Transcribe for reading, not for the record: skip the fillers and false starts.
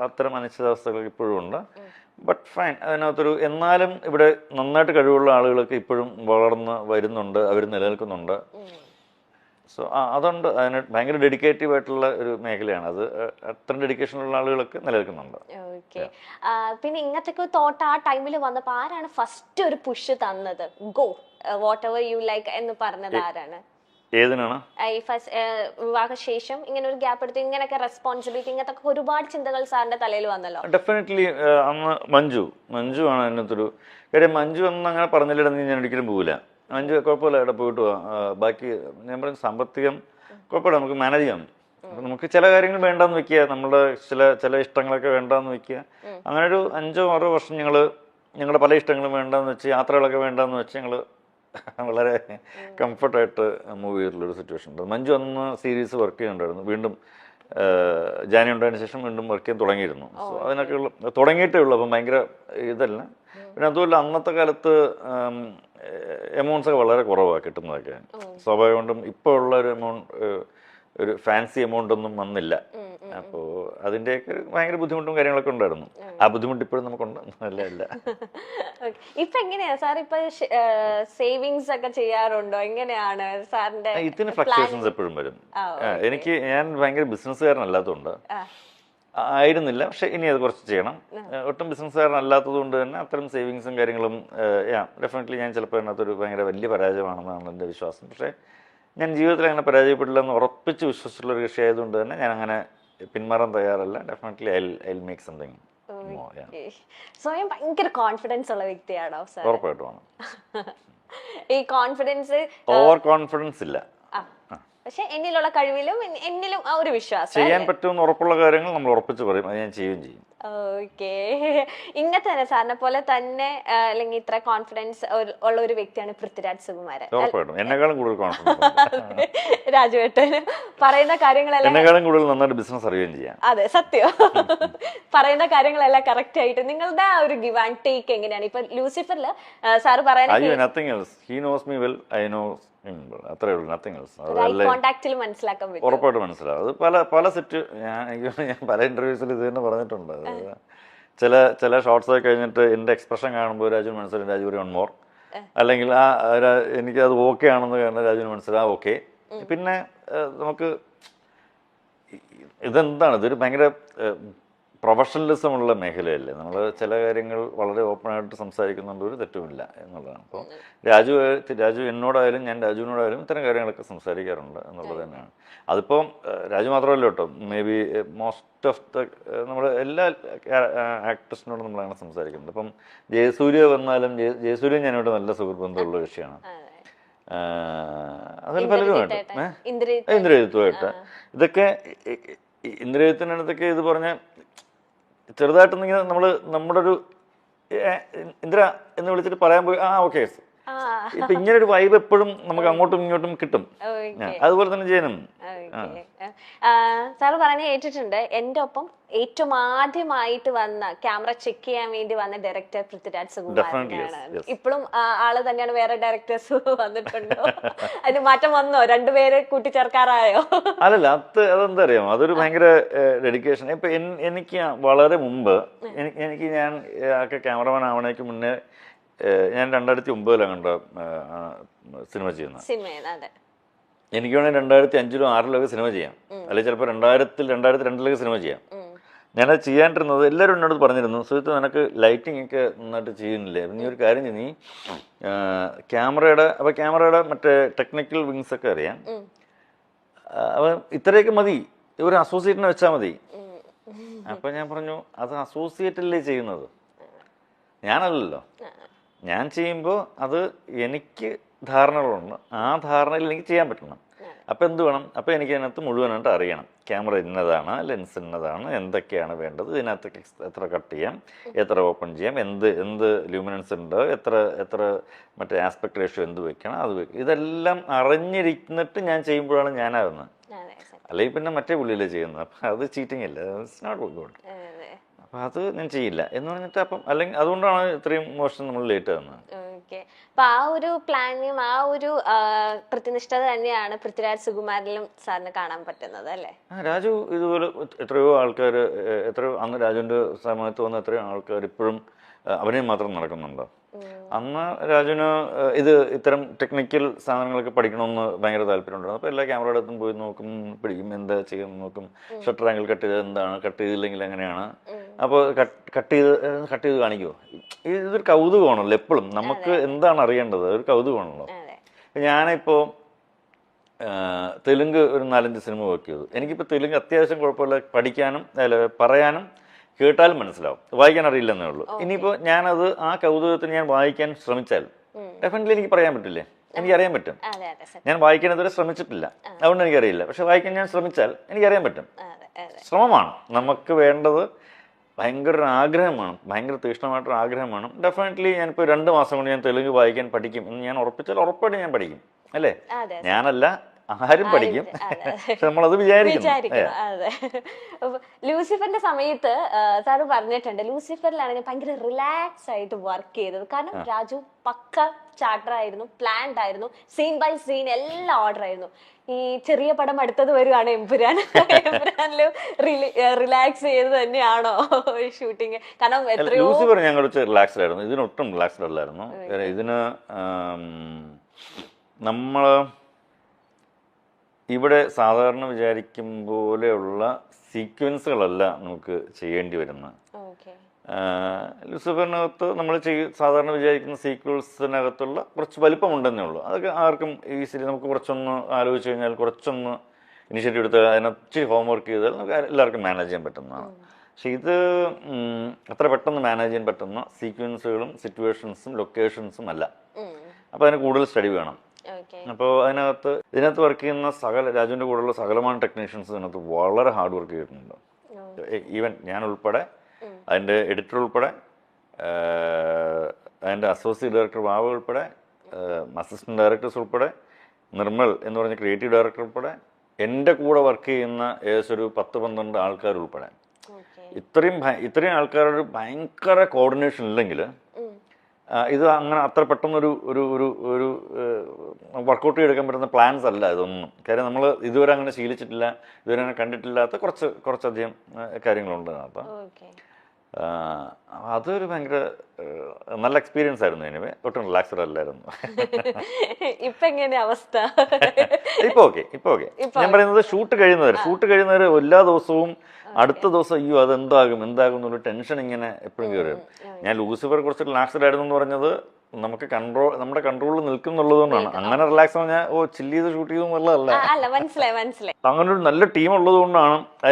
അത്തരം അനിശ്ചിതാവസ്ഥകൾ ഇപ്പോഴും ഉണ്ട്. ബട്ട് ഫൈൻ, അതിനകത്തൊരു എന്നാലും ഇവിടെ നന്നായിട്ട് കഴിവുള്ള ആളുകളൊക്കെ ഇപ്പോഴും വളർന്ന് വരുന്നുണ്ട്, അവർ നിലനിൽക്കുന്നുണ്ട്. സോ അതുകൊണ്ട് അതിന് ഭയങ്കര ഡെഡിക്കേറ്റീവ് ആയിട്ടുള്ള ഒരു മേഖലയാണ് അത്. അത്ര ഡെഡിക്കേഷനുള്ള ആളുകളൊക്കെ നിലനിൽക്കുന്നുണ്ട്. പിന്നെ ഇങ്ങനത്തെ തോട്ട് ആ ടൈമിൽ വന്നപ്പോ ആരാണ് ഫസ്റ്റ് ഒരു പുഷ് തന്നത്? Go what ever you like എന്ന് പറഞ്ഞത് ആരാണ്? ഏതിനാണ്? വിവാഹശേഷം ഇങ്ങനെ ഒരു ഗ്യാപ്പ് എടുത്ത് ഇങ്ങനെയൊക്കെ റെസ്പോൺസിബിലിറ്റി ഇങ്ങനത്തെ ഒരുപാട് ചിന്തകൾ സാറിന്റെ തലയിൽ വന്നല്ലോ. ഡെഫിനറ്റ്ലി അന്ന് മഞ്ജു ആണ് അതിനകത്തൊരു കാര്യം. മഞ്ജു ഒന്നും അങ്ങനെ പറഞ്ഞില്ലെന്ന് ഞാൻ ഒരിക്കലും പോകില്ല. മഞ്ജു കുഴപ്പമില്ല, ഇവിടെ പോയിട്ട് പോവാം, ബാക്കി ഞാൻ പറയുന്നത് സാമ്പത്തികം കുഴപ്പമില്ല, നമുക്ക് മാനേജ് ചെയ്യാം. അപ്പം നമുക്ക് ചില കാര്യങ്ങൾ വേണ്ടാന്ന് വെക്കുക, നമ്മുടെ ചില ഇഷ്ടങ്ങളൊക്കെ വേണ്ടാന്ന് വെക്കുക. അങ്ങനെ ഒരു 5-6 വർഷം ഞങ്ങളുടെ പല ഇഷ്ടങ്ങളും വേണ്ടാന്ന് വെച്ച്, യാത്രകളൊക്കെ വേണ്ടാന്ന് വെച്ച് ഞങ്ങൾ വളരെ കംഫർട്ടായിട്ട് മൂവ് ചെയ്തിട്ടുള്ളൊരു സിറ്റുവേഷൻ ഉണ്ട്. മഞ്ജു അന്ന് സീരീസ് വർക്ക് ചെയ്യുന്നുണ്ടായിരുന്നു. വീണ്ടും ജാനി ഉണ്ടായതിനു ശേഷം വീണ്ടും വർക്ക് ചെയ്യാൻ തുടങ്ങിയിരുന്നു. സോ അതിനൊക്കെ തുടങ്ങിയിട്ടേ ഉള്ളൂ. അപ്പം ഭയങ്കര ഇതല്ല. പിന്നെ അതുമല്ല അന്നത്തെ കാലത്ത് എമൗണ്ട്സ് ഒക്കെ വളരെ കുറവാണ് കിട്ടുന്നതൊക്കെ. സ്വാഭാവികം കൊണ്ടും ഇപ്പോൾ ഉള്ള ഒരു എമൗണ്ട്, ഒരു ഫാൻസി എമൗണ്ട് ഒന്നും വന്നില്ല. അപ്പോൾ അതിൻ്റെയൊക്കെ ഭയങ്കര ബുദ്ധിമുട്ടും കാര്യങ്ങളൊക്കെ ഉണ്ടായിരുന്നു. ആ ബുദ്ധിമുട്ട് ഇപ്പോഴും നമുക്കുണ്ട്. അല്ല ഇപ്പൊ എങ്ങനെയാ സാർ ഇപ്പൊ സേവിങ്സ് ഒക്കെ ചെയ്യാറുണ്ടോ? എങ്ങനെയാണ് സാറിന്റെ? ഇതിന് ഫ്ലക്ച്വേഷൻസ് എപ്പോഴും വരും. ഞാൻ ഭയങ്കര ബിസിനസ്സുകാരനല്ലാത്തതുകൊണ്ട് ആയിരുന്നില്ല, പക്ഷെ ഇനി അത് കുറച്ച് ചെയ്യണം. ഒട്ടും ബിസിനസ്സുകാരനല്ലാത്തത് കൊണ്ട് തന്നെ അത്തരം സേവിങ്സും കാര്യങ്ങളും ഡെഫിനറ്റ്ലി ഞാൻ ചിലപ്പോൾ അതിനകത്തൊരു ഭയങ്കര വലിയ പരാജയമാണെന്നാണ് എൻ്റെ വിശ്വാസം. പക്ഷേ ഞാൻ ജീവിതത്തിൽ അങ്ങനെ പരാജയപ്പെടില്ല എന്ന് ഉറപ്പിച്ച് വിശ്വസിച്ചുള്ള ഒരു കൃഷി ആയതുകൊണ്ട് തന്നെ ഞാൻ അങ്ങനെ പിന്മാറാൻ തയ്യാറല്ല. Definitely I make something. സ്വയം ഭയങ്കര കോൺഫിഡൻസ് ഉള്ള വ്യക്തിയാണോ സാർ? ഉറപ്പായിട്ടുമാണ്. ഈ കോൺഫിഡൻസ് ഓവർ കോൺഫിഡൻസ് ഇല്ല, പക്ഷെ എന്നിലുള്ള കഴിവിലും എന്നിലും ആ ഒരു വിശ്വാസം ചെയ്യാൻ പറ്റുമെന്ന് ഉറപ്പുള്ള കാര്യങ്ങൾ നമ്മൾ ഉറപ്പിച്ച് പറയും, അത് ഞാൻ ചെയ്യുകയും ചെയ്യും. ഓക്കെ. ഇങ്ങനത്തെ തന്നെ സാറിനെ പോലെ തന്നെ അല്ലെങ്കിൽ ഇത്ര കോൺഫിഡൻസ് ഉള്ള ഒരു വ്യക്തിയാണ് പൃഥ്വിരാജ് സുകുമാരൻ. ഉറപ്പായിട്ടും എന്നെക്കാളും കൂടുതൽ കോൺഫിഡൻസ്. രാജുവേട്ടന് പറയുന്ന കാര്യങ്ങളെല്ലാം എന്നെക്കാളും കൂടുതൽ നന്നായിട്ട് ബിസിനസ് അറിയുകയും ചെയ്യാം. അതെ, സത്യം. പറയുന്ന കാര്യങ്ങളെല്ലാം കറക്റ്റ് ആയിട്ട് നിങ്ങളുടെ ആ ഒരു ഗിവ് ആൻഡ് ടേക്ക് എങ്ങനെയാണ്? ഇപ്പൊ ലൂസിഫറിൽ സാറ് പറയുന്നത് nothing else, he knows me well, I know അത്രേ ഉള്ളൂ, നത്തിങ് എൽസ്. ഉറപ്പായിട്ട് മനസ്സിലാവും. അത് പല സെറ്റ് ഞാൻ പല ഇന്റർവ്യൂസിൽ ഇത് തന്നെ പറഞ്ഞിട്ടുണ്ട്. ചില ഷോർട്സ് ഒക്കെ കഴിഞ്ഞിട്ട് എൻ്റെ എക്സ്പ്രഷൻ കാണുമ്പോൾ രാജുവിന് മനസ്സിലാവും രാജു ഒരു മോർ, അല്ലെങ്കിൽ എനിക്കത് ഓക്കെ ആണെന്ന് കാരണം രാജുവിന് മനസ്സിലാവും ഓക്കെ. പിന്നെ നമുക്ക് ഇതെന്താണ്, ഇതൊരു ഭയങ്കര പ്രൊഫഷണലിസം ഉള്ള മേഖലയല്ലേ. നമ്മൾ ചില കാര്യങ്ങൾ വളരെ ഓപ്പണായിട്ട് സംസാരിക്കുന്നുണ്ട്, ഒരു തെറ്റുമില്ല എന്നുള്ളതാണ്. അപ്പോൾ രാജു എന്നോടായാലും ഞാൻ രാജുവിനോടായാലും ഇത്തരം കാര്യങ്ങളൊക്കെ സംസാരിക്കാറുണ്ട് എന്നുള്ളത് തന്നെയാണ്. അതിപ്പോൾ രാജു മാത്രമല്ല കേട്ടോ, may be most of the നമ്മുടെ എല്ലാ ആക്ടേഴ്സിനോടും നമ്മളങ്ങനെ സംസാരിക്കുന്നുണ്ട്. ഇപ്പം ജയസൂര്യ വന്നാലും ജയസൂര്യ ഞാനോട് നല്ല സുഹൃത്ത് ബന്ധമുള്ള വിഷയമാണ്. അതിൽ പലരുമായിട്ട് ഇന്ദ്രജിത്തുമായിട്ട് ഇതൊക്കെ ഇന്ദ്രജിത്തിനടുത്തൊക്കെ ഇത് പറഞ്ഞ ചെറുതായിട്ടൊന്നിങ്ങനെ നമ്മുടെ ഒരു ഇന്ദ്ര എന്ന് വിളിച്ചിട്ട് പറയാൻ പോയി ഓക്കെ. ഇപ്പൊ ഇങ്ങനെ ഒരു വൈബ് എപ്പോഴും നമുക്ക് അങ്ങോട്ടും ഇങ്ങോട്ടും കിട്ടും. അതുപോലെ തന്നെ ജയനും സാറ് പറഞ്ഞ കേട്ടിട്ടുണ്ട്. എൻ്റെ ഒപ്പം ഏറ്റവും ആദ്യമായിട്ട് വന്ന ക്യാമറ ചെക്ക് ചെയ്യാൻ വേണ്ടി വന്ന ഡയറക്ടർ പൃഥ്വിരാജ് സുകുമാരനാണ്. ഇപ്പോഴും ആള് തന്നെയാണ്? വേറെ ഡയറക്ടേഴ്സ് വന്നിട്ടുണ്ടോ? അതിന് മാറ്റം വന്നോ? രണ്ടുപേരെ കൂട്ടിച്ചേർക്കാറായോ? അല്ലല്ല, അതെന്താ അറിയാമോ, അതൊരു ഭയങ്കര ഡെഡിക്കേഷൻ. ഇപ്പൊ എനിക്ക് വളരെ മുമ്പ് ഞാൻ ക്യാമറമാൻ ആവണേക്ക് മുന്നേ ഞാൻ 2009 കണ്ട സിനിമ ചെയ്യുന്നത്. എനിക്ക് വേണമെങ്കിൽ 2005-ലോ 2006-ലോ സിനിമ ചെയ്യാം, അല്ലെങ്കിൽ ചിലപ്പോൾ 2002-ലൊക്കെ സിനിമ ചെയ്യാം. ഞാനത് ചെയ്യാണ്ടിരുന്നത് എല്ലാവരും എന്നോട് പറഞ്ഞിരുന്നു, സുഹൃത്ത് നിനക്ക് ലൈറ്റിംഗ് ഒക്കെ നന്നായിട്ട് ചെയ്യുന്നില്ലേ, നീ ഒരു കാര്യം ചെയ്യും, നീ ക്യാമറയുടെ മറ്റേ ടെക്നിക്കൽ വിങ്സ് ഒക്കെ അറിയാം, അപ്പം ഇത്രയൊക്കെ മതി, ഒരു അസോസിയേറ്റിനെ വെച്ചാൽ മതി. അപ്പം ഞാൻ പറഞ്ഞു, അത് അസോസിയേറ്റല്ലേ ചെയ്യുന്നത്, ഞാനല്ലല്ലോ. ഞാൻ ചെയ്യുമ്പോൾ അത് എനിക്ക് ധാരണകളുണ്ട്, ആ ധാരണയിൽ എനിക്ക് ചെയ്യാൻ പറ്റണം. അപ്പോൾ എന്ത് വേണം, അപ്പോൾ എനിക്ക് അതിനകത്ത് മുഴുവനായിട്ട് അറിയണം, ക്യാമറ ഇന്നതാണ്, ലെൻസ് ഇന്നതാണ്, എന്തൊക്കെയാണ് വേണ്ടത്, ഇതിനകത്ത് എത്ര കട്ട് ചെയ്യാം, എത്ര ഓപ്പൺ ചെയ്യാം, എന്ത് ലൂമിനൻസ് ഉണ്ട്, എത്ര മറ്റേ ആസ്പെക്ട് റേഷ്യോ എന്ത് വെക്കണം, അത് വെക്കണം, ഇതെല്ലാം അറിഞ്ഞിരിക്കുന്നിട്ട് ഞാൻ ചെയ്യുമ്പോഴാണ് ഞാനാകുന്നത്. അല്ലെങ്കിൽ പിന്നെ മറ്റേ പുള്ളിയിലേ ചെയ്യുന്നത്. അപ്പം അത് ചീറ്റിംഗ് അല്ല, ഇറ്റ്സ് നോട്ട് ഗുഡ്. അപ്പം അത് ഞാൻ ചെയ്യില്ല എന്ന് പറഞ്ഞിട്ട് അപ്പം അല്ലെങ്കിൽ അതുകൊണ്ടാണ് ഇത്രയും മോശം നമ്മൾ ലേറ്റ് ആകുന്നത്. അപ്പൊ ആ ഒരു പ്ലാനും ആ ഒരു കൃത്യനിഷ്ഠത തന്നെയാണ് പൃഥ്വിരാജ് സുകുമാരനിലും സാറിന് കാണാൻ പറ്റുന്നത് അല്ലേ? രാജു ഇതുപോലെ എത്രയോ ആൾക്കാർ, എത്രയോ അന്ന് രാജുവിൻ്റെ സമയത്ത് വന്ന എത്രയോ ആൾക്കാർ ഇപ്പോഴും അഭിനയം മാത്രം നടക്കുന്നുണ്ടോ? അന്ന് രാജുവിന് ഇത്തരം ടെക്നിക്കൽ സാധനങ്ങളൊക്കെ പഠിക്കണമെന്ന് ഭയങ്കര താല്പര്യമുണ്ടായിരുന്നു. അപ്പോൾ എല്ലാ ക്യാമറയുടെ അടുത്തും പോയി നോക്കും, പിടിക്കും, എന്താ ചെയ്യുന്നത് നോക്കും, ഷട്ടർ ആംഗിൾ കട്ട് ചെയ്തത് എന്താണ്, കട്ട് ചെയ്തില്ലെങ്കിൽ എങ്ങനെയാണ്, അപ്പോൾ കട്ട് ചെയ്ത് കാണിക്കുമോ? ഇതൊരു കൗതുകമാണല്ലോ എപ്പോഴും, നമുക്ക് എന്താണ് അറിയേണ്ടത്, ഒരു കൗതുകമാണല്ലോ. ഞാനിപ്പോൾ തെലുങ്ക് ഒരു 4-5 സിനിമ വർക്ക് ചെയ്തു. എനിക്കിപ്പോൾ തെലുങ്ക് അത്യാവശ്യം കുഴപ്പമില്ല, പഠിക്കാനും പറയാനും കേട്ടാലും മനസ്സിലാവും, വായിക്കാൻ അറിയില്ലെന്നേ ഉള്ളൂ. ഇനിയിപ്പോൾ ഞാനത് ആ കൗതുകത്തിന് ഞാൻ വായിക്കാൻ ശ്രമിച്ചാൽ ഡെഫിനറ്റ്ലി എനിക്ക് പറയാൻ പറ്റില്ലേ? എനിക്കറിയാൻ പറ്റും. ഞാൻ വായിക്കാൻ ഇതുവരെ ശ്രമിച്ചിട്ടില്ല, അതുകൊണ്ട് എനിക്കറിയില്ല. പക്ഷെ വായിക്കാൻ ഞാൻ ശ്രമിച്ചാൽ എനിക്കറിയാൻ പറ്റും. ശ്രമമാണ് നമുക്ക് വേണ്ടത്, ഭയങ്കര ഒരു ആഗ്രഹമാണ്, ഭയങ്കര തീക്ഷ്ണമായിട്ടൊരു ആഗ്രഹമാണ്. ഡെഫിനറ്റ്ലി ഞാനിപ്പോൾ 2 മാസം കൊണ്ട് ഞാൻ തെലുങ്ക് വായിക്കാൻ പഠിക്കും എന്ന് ഞാൻ ഉറപ്പിച്ചാൽ ഉറപ്പായിട്ട് ഞാൻ പഠിക്കും, അല്ലേ? ഞാനല്ല, ആരും പഠിക്കും. പക്ഷെ നമ്മളത് വിചാരിക്കണം. അതെ. ലൂസിഫറിന്റെ സമയത്ത് സാറ് പറഞ്ഞിട്ടുണ്ട്, ലൂസിഫറിലാണ് ഞാൻ ഭയങ്കര റിലാക്സ് ആയിട്ട് വർക്ക് ചെയ്തത്. കാരണം രാജു പക്ക ചാർട്ടർ ആയിരുന്നു, പ്ലാൻഡ് ആയിരുന്നു, സീൻ ബൈ സീൻ എല്ലാം ഓർഡർ ആയിരുന്നു. ഈ ചെറിയ പടം അടുത്തത് വരുവാണ് എമ്പുരാൻ, എമ്പുരാനിലും റിലാക്സ് ചെയ്ത് തന്നെയാണോ ഷൂട്ടിങ്? കാരണം എത്രയോ ലൂസിഫർ ഞാൻ കുറച്ച് റിലാക്സ്ഡ് ആയിരുന്നു, ഇതിനൊട്ടും റിലാക്സ്ഡ് അല്ലായിരുന്നു. ഇതിന് നമ്മൾ ഇവിടെ സാധാരണ വിചാരിക്കും പോലെയുള്ള സീക്വൻസുകളല്ല നമുക്ക് ചെയ്യേണ്ടി വരുന്നത്. ലൂസിഫറിനകത്ത് നമ്മൾ സാധാരണ വിചാരിക്കുന്ന സീക്വൻസിനകത്തുള്ള കുറച്ച് വലിപ്പമുണ്ടെന്നേ ഉള്ളൂ. അതൊക്കെ ആർക്കും ഈസിലി നമുക്ക് കുറച്ചൊന്ന് ആലോചിച്ച് കഴിഞ്ഞാൽ, കുറച്ചൊന്ന് ഇനിഷ്യേറ്റീവ് എടുത്താൽ, അതിനകത്ത് ഹോംവർക്ക് ചെയ്താൽ നമുക്ക് എല്ലാവർക്കും മാനേജ് ചെയ്യാൻ പറ്റുന്നതാണ്. പക്ഷെ ഇത് അത്ര പെട്ടെന്ന് മാനേജ് ചെയ്യാൻ പറ്റുന്ന സീക്വൻസുകളും സിറ്റുവേഷൻസും ലൊക്കേഷൻസും അല്ല. അപ്പോൾ അതിന് കൂടുതൽ സ്റ്റഡി വേണം. അപ്പോൾ ഇതിനകത്ത് വർക്ക് ചെയ്യുന്ന രാജുവിൻ്റെ കൂടെയുള്ള സകലമായ ടെക്നീഷ്യൻസ് ഇതിനകത്ത് വളരെ ഹാർഡ് വർക്ക് ചെയ്തിട്ടുണ്ട്. ഈവൻ ഞാൻ ഉൾപ്പെടെ, അതിൻ്റെ എഡിറ്റർ ഉൾപ്പെടെ, അതിൻ്റെ അസോസിയേറ്റ് ഡയറക്ടർ വാവ് ഉൾപ്പെടെ, അസിസ്റ്റന്റ് ഡയറക്ടേഴ്സ് ഉൾപ്പെടെ, നിർമ്മൽ എന്ന് പറഞ്ഞ ക്രിയേറ്റീവ് ഡയറക്ടർ ഉൾപ്പെടെ, എൻ്റെ കൂടെ വർക്ക് ചെയ്യുന്ന ഏകദേശം ഒരു 10-12 ആൾക്കാർ ഉൾപ്പെടെ, ഇത്രയും ആൾക്കാരുടെ ഭയങ്കര കോർഡിനേഷൻ ഇല്ലെങ്കിൽ ഇത് അങ്ങനെ അത്ര പെട്ടെന്നൊരു ഒരു ഒരു ഒരു വർക്കൗട്ട് ചെയ്തെടുക്കാൻ പറ്റുന്ന പ്ലാൻസ് അല്ല ഇതൊന്നും. കാര്യം നമ്മൾ ഇതുവരെ അങ്ങനെ ശീലിച്ചിട്ടില്ല, ഇതുവരെ അങ്ങനെ കണ്ടിട്ടില്ലാത്ത കുറച്ചധികം കാര്യങ്ങളുണ്ട് അതിനകത്ത്. അതൊരു ഭയങ്കര നല്ല എക്സ്പീരിയൻസ് ആയിരുന്നു. എനിവേ ഒട്ടും റിലാക്സ്ഡ് അല്ലായിരുന്നു. ഇപ്പൊ എങ്ങനെയാ അവസ്ഥ? ഇപ്പൊ ഓക്കെ. ഞാൻ പറയുന്നത് ഷൂട്ട് കഴിയുന്നവരെ എല്ലാ ദിവസവും അടുത്ത ദിവസം അയ്യോ അതെന്താകും എന്നുള്ള ടെൻഷൻ ഇങ്ങനെ എപ്പോഴും കയറി വരും. ഞാൻ ലൂസിഫർ കുറച്ച് റിലാക്സ്ഡ് ആയിരുന്നു എന്ന് പറഞ്ഞത് നമുക്ക് നമ്മുടെ കൺട്രോളിൽ നിൽക്കുന്നുള്ളതുകൊണ്ടാണ്. അങ്ങനെ റിലാക്സ് പറഞ്ഞാൽ ചില്ല് ചെയ്ത് ഷൂട്ട് ചെയ്തു എന്നുള്ളതല്ല. മനസ്സിലായി. അങ്ങനെ ഒരു നല്ല ടീം ഉള്ളത് കൊണ്ടാണ്